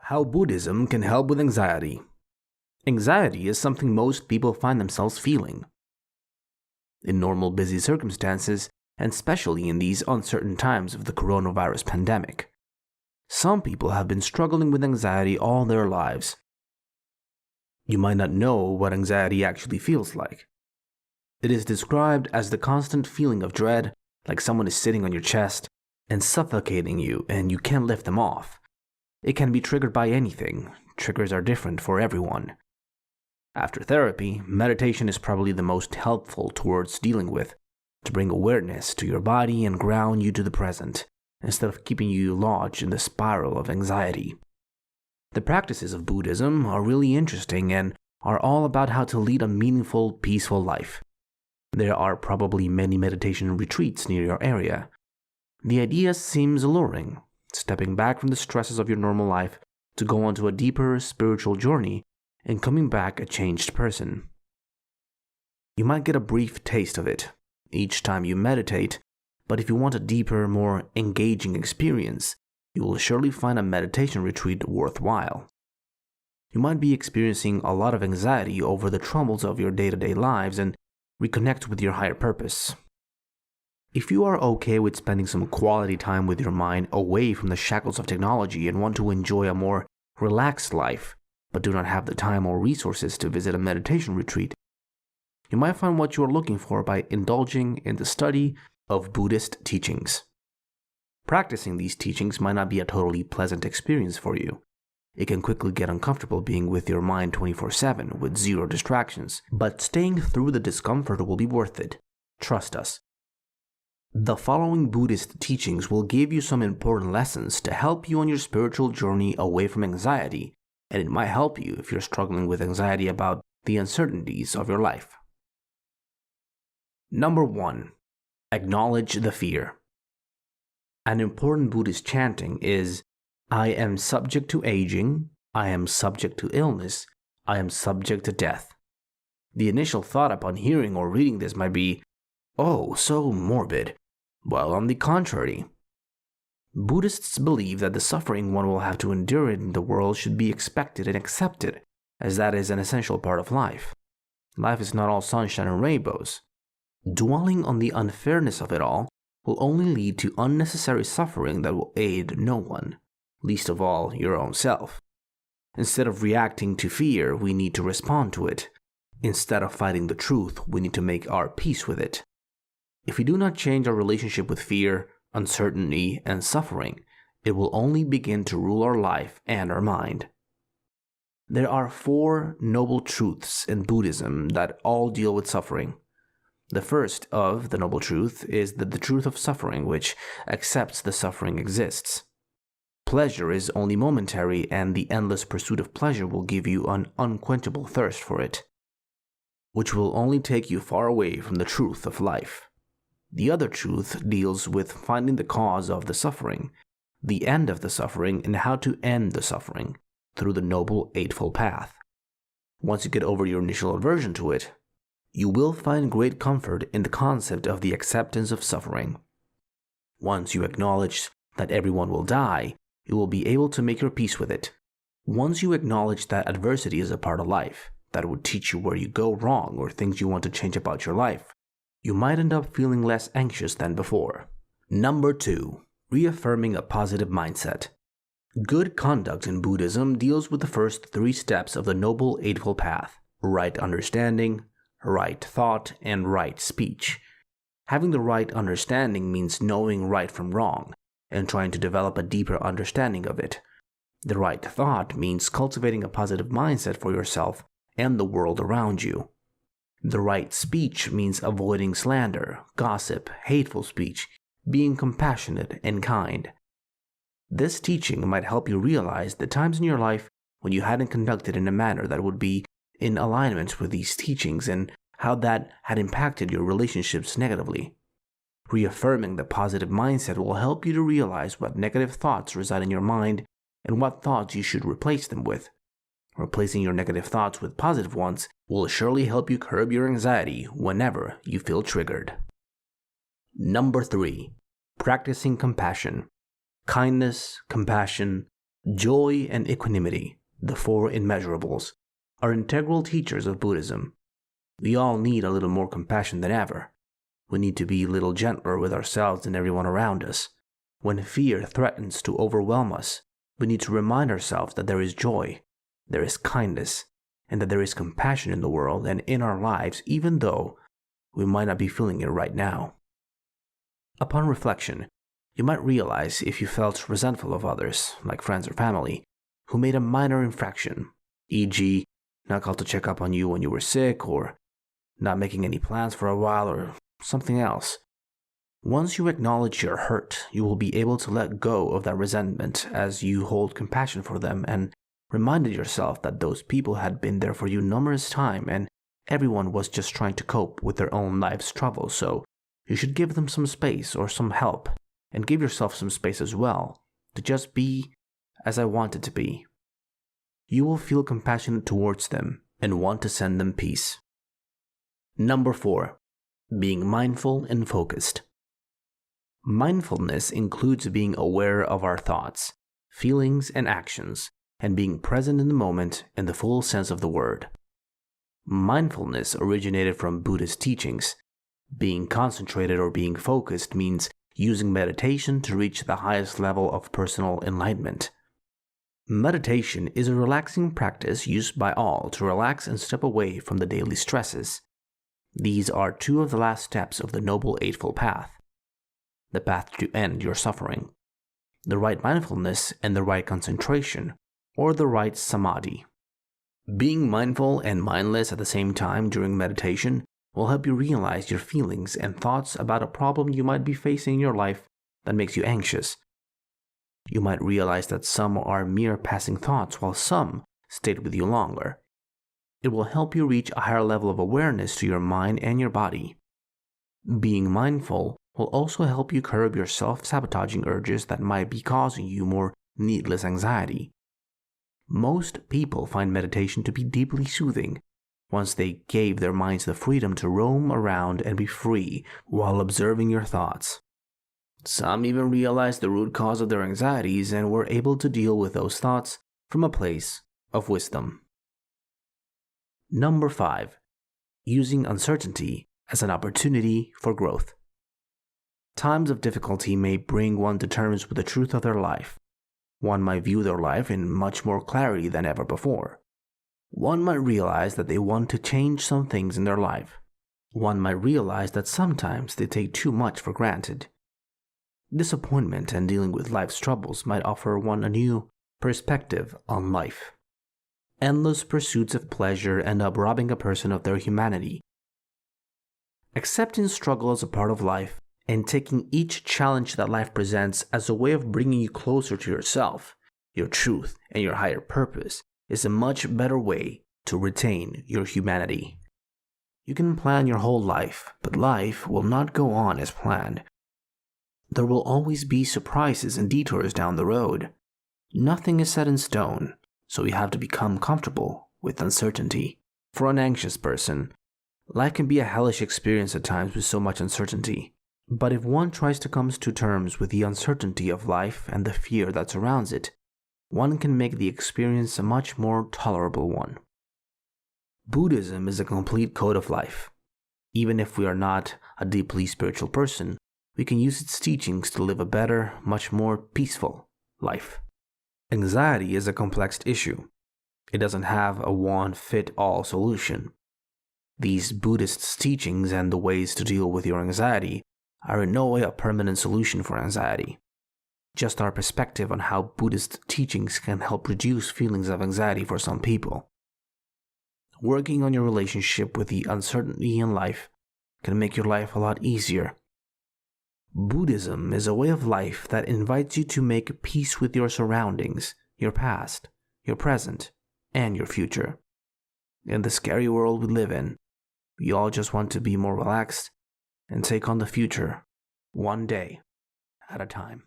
How Buddhism can help with anxiety. Anxiety is something most people find themselves feeling. In normal busy circumstances, and especially in these uncertain times of the coronavirus pandemic, some people have been struggling with anxiety all their lives. You might not know what anxiety actually feels like. It is described as the constant feeling of dread, like someone is sitting on your chest and suffocating you and you can't lift them off. It can be triggered by anything. Triggers are different for everyone. After therapy, meditation is probably the most helpful towards dealing with, to bring awareness to your body and ground you to the present, instead of keeping you lodged in the spiral of anxiety. The practices of Buddhism are really interesting and are all about how to lead a meaningful, peaceful life. There are probably many meditation retreats near your area. The idea seems alluring, stepping back from the stresses of your normal life to go onto a deeper spiritual journey and coming back a changed person. You might get a brief taste of it each time you meditate, but if you want a deeper, more engaging experience, you will surely find a meditation retreat worthwhile. You might be experiencing a lot of anxiety over the troubles of your day-to-day lives and reconnect with your higher purpose. If you are okay with spending some quality time with your mind away from the shackles of technology and want to enjoy a more relaxed life, but do not have the time or resources to visit a meditation retreat, you might find what you are looking for by indulging in the study of Buddhist teachings. Practicing these teachings might not be a totally pleasant experience for you. It can quickly get uncomfortable being with your mind 24/7 with zero distractions, but staying through the discomfort will be worth it. Trust us. The following Buddhist teachings will give you some important lessons to help you on your spiritual journey away from anxiety, and it might help you if you're struggling with anxiety about the uncertainties of your life. Number 1. Acknowledge the fear. An important Buddhist chanting is, I am subject to aging, I am subject to illness, I am subject to death. The initial thought upon hearing or reading this might be, oh, so morbid. Well, on the contrary, Buddhists believe that the suffering one will have to endure in the world should be expected and accepted, as that is an essential part of life. Life is not all sunshine and rainbows. Dwelling on the unfairness of it all will only lead to unnecessary suffering that will aid no one, least of all your own self. Instead of reacting to fear, we need to respond to it. Instead of fighting the truth, we need to make our peace with it. If we do not change our relationship with fear, uncertainty, and suffering, it will only begin to rule our life and our mind. There are 4 noble truths in Buddhism that all deal with suffering. The first of the noble truth is the truth of suffering, which accepts the suffering exists. Pleasure is only momentary, and the endless pursuit of pleasure will give you an unquenchable thirst for it, which will only take you far away from the truth of life. The other truth deals with finding the cause of the suffering, the end of the suffering, and how to end the suffering through the Noble Eightfold Path. Once you get over your initial aversion to it, you will find great comfort in the concept of the acceptance of suffering. Once you acknowledge that everyone will die, you will be able to make your peace with it. Once you acknowledge that adversity is a part of life, that would teach you where you go wrong or things you want to change about your life, you might end up feeling less anxious than before. Number 2. Reaffirming a positive mindset. Good conduct in Buddhism deals with the first 3 steps of the Noble Eightfold Path: right understanding, right thought, and right speech. Having the right understanding means knowing right from wrong and trying to develop a deeper understanding of it. The right thought means cultivating a positive mindset for yourself and the world around you. The right speech means avoiding slander, gossip, hateful speech, being compassionate and kind. This teaching might help you realize the times in your life when you hadn't conducted in a manner that would be in alignment with these teachings and how that had impacted your relationships negatively. Reaffirming the positive mindset will help you to realize what negative thoughts reside in your mind and what thoughts you should replace them with. Replacing your negative thoughts with positive ones will surely help you curb your anxiety whenever you feel triggered. Number 3. Practicing compassion. Kindness, compassion, Joy and equanimity, the four immeasurables, are integral teachers of Buddhism. We all need a little more compassion than ever. We need to be a little gentler with ourselves and everyone around us. When fear threatens to overwhelm us, we need to remind ourselves that there is joy, there is kindness, and that there is compassion in the world and in our lives, even though we might not be feeling it right now. Upon reflection, you might realize if you felt resentful of others, like friends or family, who made a minor infraction, e.g., not called to check up on you when you were sick, or not making any plans for a while, or something else. Once you acknowledge your hurt, you will be able to let go of that resentment as you hold compassion for them and reminded yourself that those people had been there for you numerous times and everyone was just trying to cope with their own life's troubles, so you should give them some space or some help, and give yourself some space as well, to just be as I wanted to be. You will feel compassionate towards them and want to send them peace. Number 4. Being mindful and focused. Mindfulness includes being aware of our thoughts, feelings, and actions, and being present in the moment in the full sense of the word. Mindfulness originated from Buddhist teachings. Being concentrated or being focused means using meditation to reach the highest level of personal enlightenment. Meditation is a relaxing practice used by all to relax and step away from the daily stresses. These are two of the last steps of the Noble Eightfold Path, the path to end your suffering. The right mindfulness and the right concentration, or the right samadhi. Being mindful and mindless at the same time during meditation will help you realize your feelings and thoughts about a problem you might be facing in your life that makes you anxious. You might realize that some are mere passing thoughts while some stayed with you longer. It will help you reach a higher level of awareness to your mind and your body. Being mindful will also help you curb your self-sabotaging urges that might be causing you more needless anxiety. Most people find meditation to be deeply soothing once they gave their minds the freedom to roam around and be free while observing your thoughts. Some even realized the root cause of their anxieties and were able to deal with those thoughts from a place of wisdom. Number 5. Using uncertainty as an opportunity for growth. Times of difficulty may bring one to terms with the truth of their life. One might view their life in much more clarity than ever before. One might realize that they want to change some things in their life. One might realize that sometimes they take too much for granted. Disappointment and dealing with life's troubles might offer one a new perspective on life. Endless pursuits of pleasure end up robbing a person of their humanity. Accepting struggle as a part of life and taking each challenge that life presents as a way of bringing you closer to yourself, your truth, and your higher purpose is a much better way to retain your humanity. You can plan your whole life, but life will not go on as planned. There will always be surprises and detours down the road. Nothing is set in stone, so we have to become comfortable with uncertainty. For an anxious person, life can be a hellish experience at times with so much uncertainty. But if one tries to come to terms with the uncertainty of life and the fear that surrounds it, one can make the experience a much more tolerable one. Buddhism is a complete code of life. Even if we are not a deeply spiritual person, we can use its teachings to live a better, much more peaceful life. Anxiety is a complex issue. It doesn't have a one-fit-all solution. These Buddhist teachings and the ways to deal with your anxiety are in no way a permanent solution for anxiety. Just our perspective on how Buddhist teachings can help reduce feelings of anxiety for some people. Working on your relationship with the uncertainty in life can make your life a lot easier. Buddhism is a way of life that invites you to make peace with your surroundings, your past, your present, and your future. In the scary world we live in, we all just want to be more relaxed and take on the future, one day at a time.